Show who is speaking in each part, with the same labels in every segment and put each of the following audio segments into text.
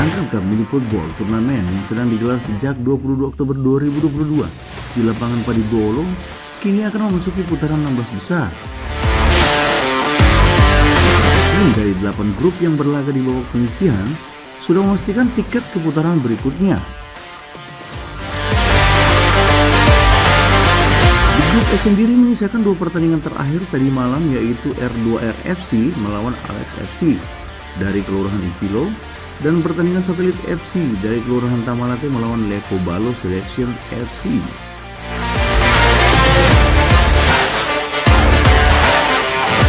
Speaker 1: Jungle Cup Mini Football turnamen yang sedang digelar sejak 22 Oktober 2022 di lapangan Padigolo kini akan memasuki putaran 16 besar. Tim dari 8 grup yang berlaga di babak penyisihan sudah memastikan tiket ke putaran berikutnya. Di grup E sendiri menyisakan 2 pertandingan terakhir tadi malam, yaitu R2R FC melawan Alex FC dari Kelurahan Ipilo dan pertandingan Satelit FC dari Kelurahan Tamalate melawan Lekobalo Selection FC.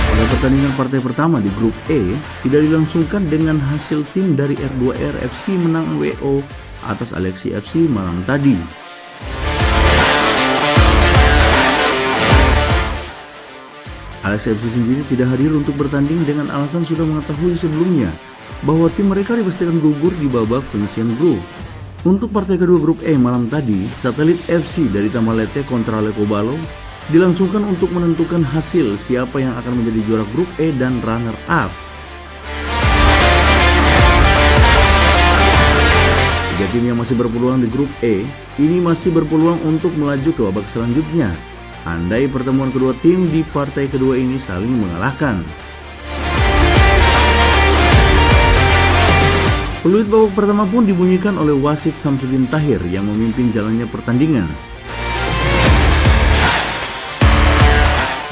Speaker 1: Pada pertandingan partai pertama di grup E tidak dilangsungkan dengan hasil tim dari R2R FC menang WO atas Alexi FC malam tadi. Alex FC sendiri tidak hadir untuk bertanding dengan alasan sudah mengetahui sebelumnya bahwa tim mereka dipastikan gugur di babak penyisihan grup. Untuk partai kedua grup E malam tadi, Satelit FC dari Tamalate kontra Lekobalo dilangsungkan untuk menentukan hasil siapa yang akan menjadi juara grup E dan runner up. Tiga tim yang masih berpeluang di grup E ini masih berpeluang untuk melaju ke babak selanjutnya andai pertemuan kedua tim di partai kedua ini saling mengalahkan. Peluit babak pertama pun dibunyikan oleh wasit Samsudin Tahir yang memimpin jalannya pertandingan.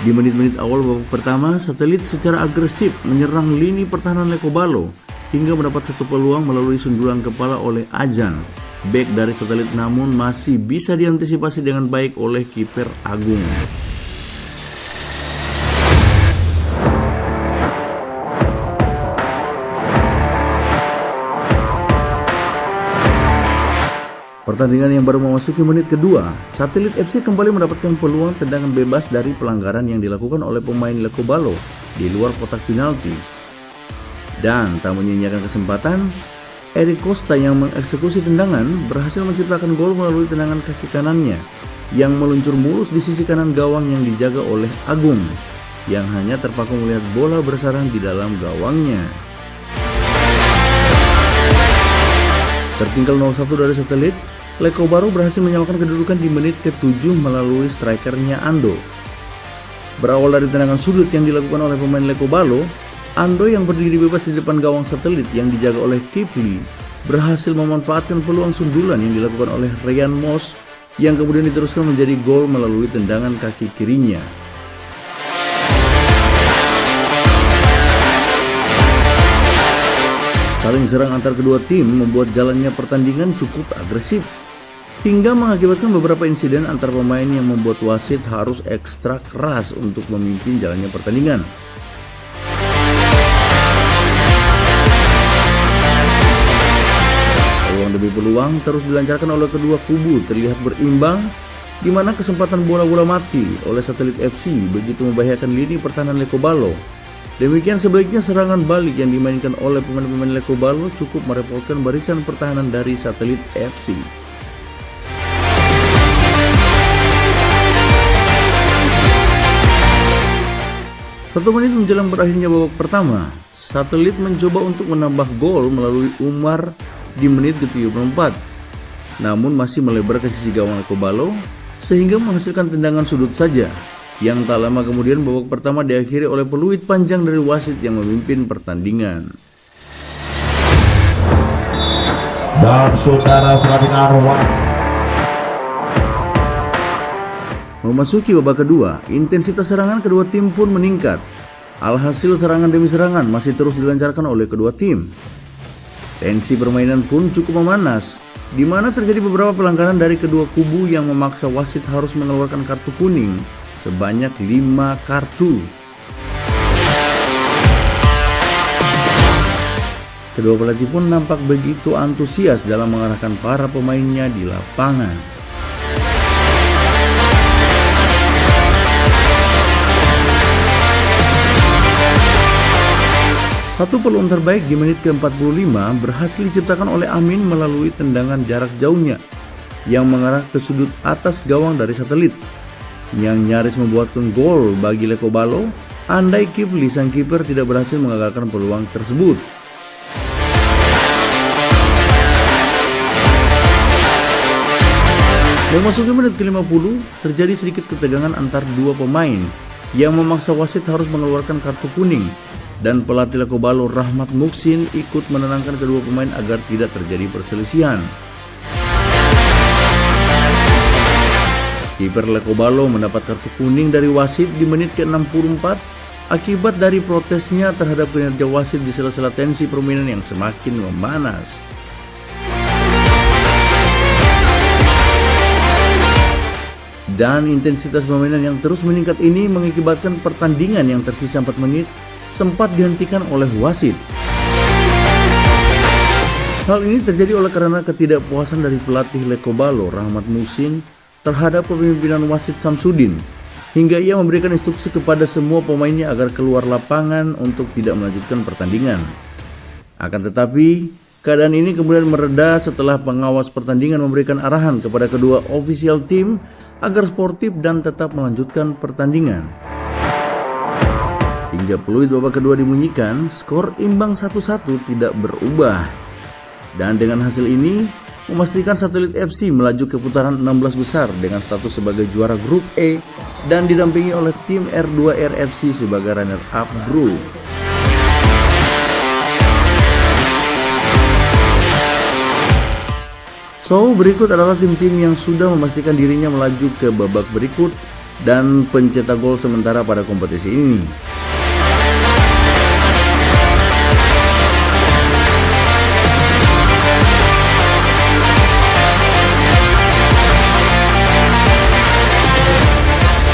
Speaker 1: Di menit-menit awal babak pertama, Satelit secara agresif menyerang lini pertahanan Lekobalo hingga mendapat satu peluang melalui sundulan kepala oleh Ajan, bek dari Satelit, namun masih bisa diantisipasi dengan baik oleh kiper Agung. Pertandingan yang baru memasuki menit kedua, Satelit FC kembali mendapatkan peluang tendangan bebas dari pelanggaran yang dilakukan oleh pemain Lekobalo di luar kotak penalti. Dan tak menyia-nyiakan kesempatan, Eric Costa yang mengeksekusi tendangan berhasil menciptakan gol melalui tendangan kaki kanannya yang meluncur mulus di sisi kanan gawang yang dijaga oleh Agung, yang hanya terpaku melihat bola bersarang di dalam gawangnya. Tertinggal 0-1 dari Satelit, Lekobalo berhasil menyamakan kedudukan di menit ke-7 melalui strikernya Ando. Berawal dari tendangan sudut yang dilakukan oleh pemain Lekobalo, Ando yang berdiri bebas di depan gawang Satelit yang dijaga oleh Kipli berhasil memanfaatkan peluang sundulan yang dilakukan oleh Ryan Moss yang kemudian diteruskan menjadi gol melalui tendangan kaki kirinya. Saling serang antar kedua tim membuat jalannya pertandingan cukup agresif, hingga mengakibatkan beberapa insiden antar pemain yang membuat wasit harus ekstra keras untuk memimpin jalannya pertandingan. Peluang demi peluang terus dilancarkan oleh kedua kubu terlihat berimbang, di mana kesempatan bola-bola mati oleh Satelit FC begitu membahayakan lini pertahanan Lekobalo. Demikian sebaliknya serangan balik yang dimainkan oleh pemain-pemain Lekobalo cukup merepotkan barisan pertahanan dari Satelit FC. Satu menit menjelang berakhirnya babak pertama, Satelit mencoba untuk menambah gol melalui Umar di menit ke-74, namun masih melebar ke sisi gawang Lekobalo sehingga menghasilkan tendangan sudut saja. Yang tak lama kemudian babak pertama diakhiri oleh peluit panjang dari wasit yang memimpin pertandingan.
Speaker 2: Dan saudara Arwan.
Speaker 1: Memasuki babak kedua, intensitas serangan kedua tim pun meningkat. Alhasil serangan demi serangan masih terus dilancarkan oleh kedua tim. Tensi permainan pun cukup memanas, di mana terjadi beberapa pelanggaran dari kedua kubu yang memaksa wasit harus mengeluarkan kartu kuning sebanyak 5 kartu. Kedua pelatih pun nampak begitu antusias dalam mengarahkan para pemainnya di lapangan. Satu peluang terbaik di menit ke-45 berhasil diciptakan oleh Amin melalui tendangan jarak jauhnya yang mengarah ke sudut atas gawang dari Satelit, yang nyaris membuatkan gol bagi Lekobalo andai Kipli sang kiper tidak berhasil mengagalkan peluang tersebut. Memasuki menit ke-50, terjadi sedikit ketegangan antar dua pemain yang memaksa wasit harus mengeluarkan kartu kuning, dan pelatih Lekobalo Rahmat Muhsin ikut menenangkan kedua pemain agar tidak terjadi perselisihan. Kiper Lekobalo mendapat kartu kuning dari wasit di menit ke-64 akibat dari protesnya terhadap kinerja wasit di sela-sela tensi permainan yang semakin memanas. Dan intensitas permainan yang terus meningkat ini mengakibatkan pertandingan yang tersisa 4 menit sempat dihentikan oleh wasit. Hal ini terjadi oleh karena ketidakpuasan dari pelatih Lekobalo Rahmat Muhsin terhadap kepemimpinan wasit Samsudin, hingga ia memberikan instruksi kepada semua pemainnya agar keluar lapangan untuk tidak melanjutkan pertandingan. Akan tetapi, keadaan ini kemudian mereda setelah pengawas pertandingan memberikan arahan kepada kedua official tim agar sportif dan tetap melanjutkan pertandingan. Hingga peluit babak kedua dibunyikan, skor imbang 1-1 tidak berubah. Dan dengan hasil ini, memastikan Satelit FC melaju ke putaran 16 besar dengan status sebagai juara grup E dan didampingi oleh tim R2 RFC sebagai runner-up grup. So, berikut adalah tim-tim yang sudah memastikan dirinya melaju ke babak berikut dan pencetak gol sementara pada kompetisi ini.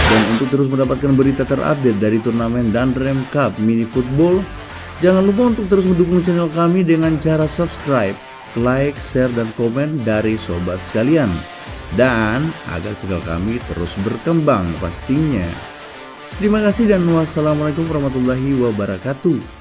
Speaker 1: Dan untuk terus mendapatkan berita terupdate dari turnamen Danrem Cup Mini Football, jangan lupa untuk terus mendukung channel kami dengan cara subscribe, like, share, dan komen dari sobat sekalian, dan agar channel kami terus berkembang pastinya. Terima kasih dan wassalamualaikum warahmatullahi wabarakatuh.